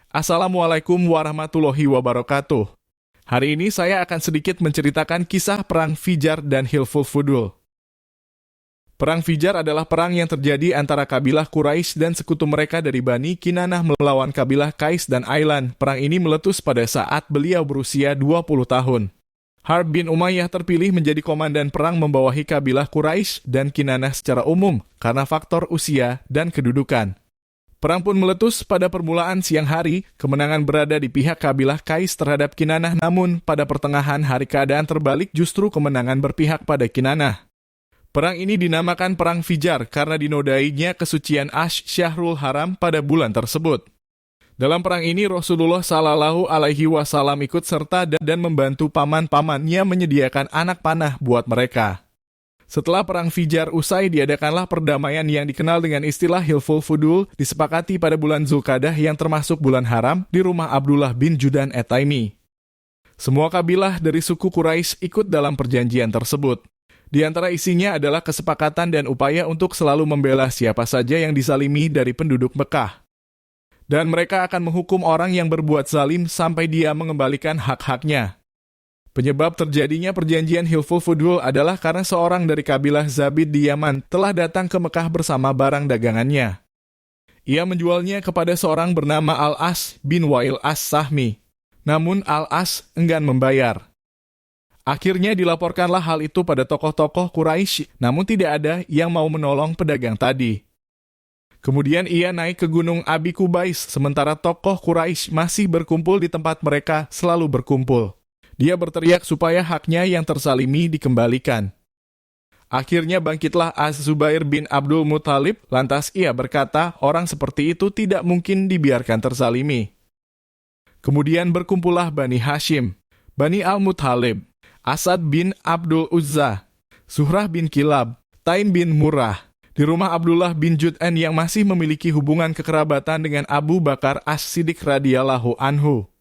Assalamualaikum warahmatullahi wabarakatuh. Hari ini saya akan sedikit menceritakan kisah Perang Fijar dan Hilful Fudul. Perang Fijar adalah perang yang terjadi antara kabilah Quraisy dan sekutu mereka dari Bani Kinanah melawan kabilah Qais dan Ailan. Perang ini meletus pada saat beliau berusia 20 tahun. Harb bin Umayyah terpilih menjadi komandan perang membawahi kabilah Quraisy dan Kinanah secara umum karena faktor usia dan kedudukan. Perang pun meletus pada permulaan siang hari, kemenangan berada di pihak kabilah Qais terhadap Kinanah, namun pada pertengahan hari keadaan terbalik, justru kemenangan berpihak pada Kinanah. Perang ini dinamakan Perang Fijar karena dinodainya kesucian Syahrul Haram pada bulan tersebut. Dalam perang ini Rasulullah Shallallahu Alaihi Wasallam ikut serta dan membantu paman-pamannya menyediakan anak panah buat mereka. Setelah Perang Fijar usai, diadakanlah perdamaian yang dikenal dengan istilah Hilful Fudul, disepakati pada bulan Zulqa'dah yang termasuk bulan haram di rumah Abdullah bin Judan At-Taimi. Semua kabilah dari suku Quraisy ikut dalam perjanjian tersebut. Di antara isinya adalah kesepakatan dan upaya untuk selalu membela siapa saja yang dizalimi dari penduduk Mekah. Dan mereka akan menghukum orang yang berbuat zalim sampai dia mengembalikan hak-haknya. Penyebab terjadinya perjanjian Hilful Fudul adalah karena seorang dari kabilah Zabid di Yaman telah datang ke Mekah bersama barang dagangannya. Ia menjualnya kepada seorang bernama Al-As bin Wa'il As-Sahmi. Namun Al-As enggan membayar. Akhirnya dilaporkanlah hal itu pada tokoh-tokoh Quraisy, namun tidak ada yang mau menolong pedagang tadi. Kemudian ia naik ke gunung Abi Kubais, sementara tokoh Quraisy masih berkumpul di tempat mereka selalu berkumpul. Dia berteriak supaya haknya yang terzalimi dikembalikan. Akhirnya bangkitlah Az-Zubair bin Abdul Muthalib, lantas ia berkata, orang seperti itu tidak mungkin dibiarkan terzalimi. Kemudian berkumpullah Bani Hashim, Bani Al-Muthalib, Asad bin Abdul Uzza, Zuhrah bin Kilab, Taim bin Murrah, di rumah Abdullah bin Jud'an yang masih memiliki hubungan kekerabatan dengan Abu Bakar As-Siddiq radhiyallahu anhu.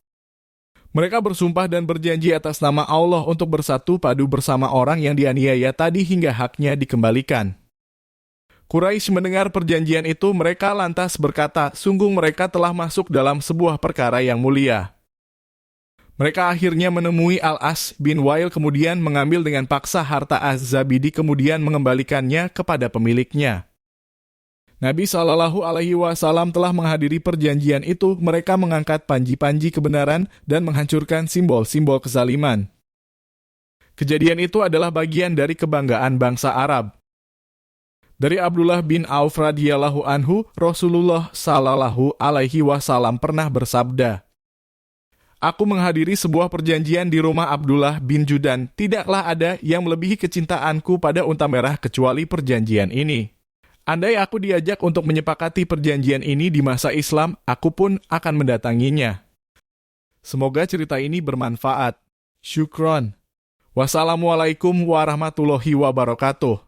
Mereka bersumpah dan berjanji atas nama Allah untuk bersatu padu bersama orang yang dianiaya tadi hingga haknya dikembalikan. Quraisy mendengar perjanjian itu, mereka lantas berkata, sungguh mereka telah masuk dalam sebuah perkara yang mulia. Mereka akhirnya menemui Al-As bin Wa'il, kemudian mengambil dengan paksa harta Az-Zabidi, kemudian mengembalikannya kepada pemiliknya. Nabi Shallallahu Alaihi Wasallam telah menghadiri perjanjian itu. Mereka mengangkat panji-panji kebenaran dan menghancurkan simbol-simbol kezaliman. Kejadian itu adalah bagian dari kebanggaan bangsa Arab. Dari Abdullah bin Auf radhiyallahu anhu, Rasulullah Shallallahu Alaihi Wasallam pernah bersabda, aku menghadiri sebuah perjanjian di rumah Abdullah bin Judan. Tidaklah ada yang melebihi kecintaanku pada unta merah kecuali perjanjian ini. Andai aku diajak untuk menyepakati perjanjian ini di masa Islam, aku pun akan mendatanginya. Semoga cerita ini bermanfaat. Syukron. Wassalamualaikum warahmatullahi wabarakatuh.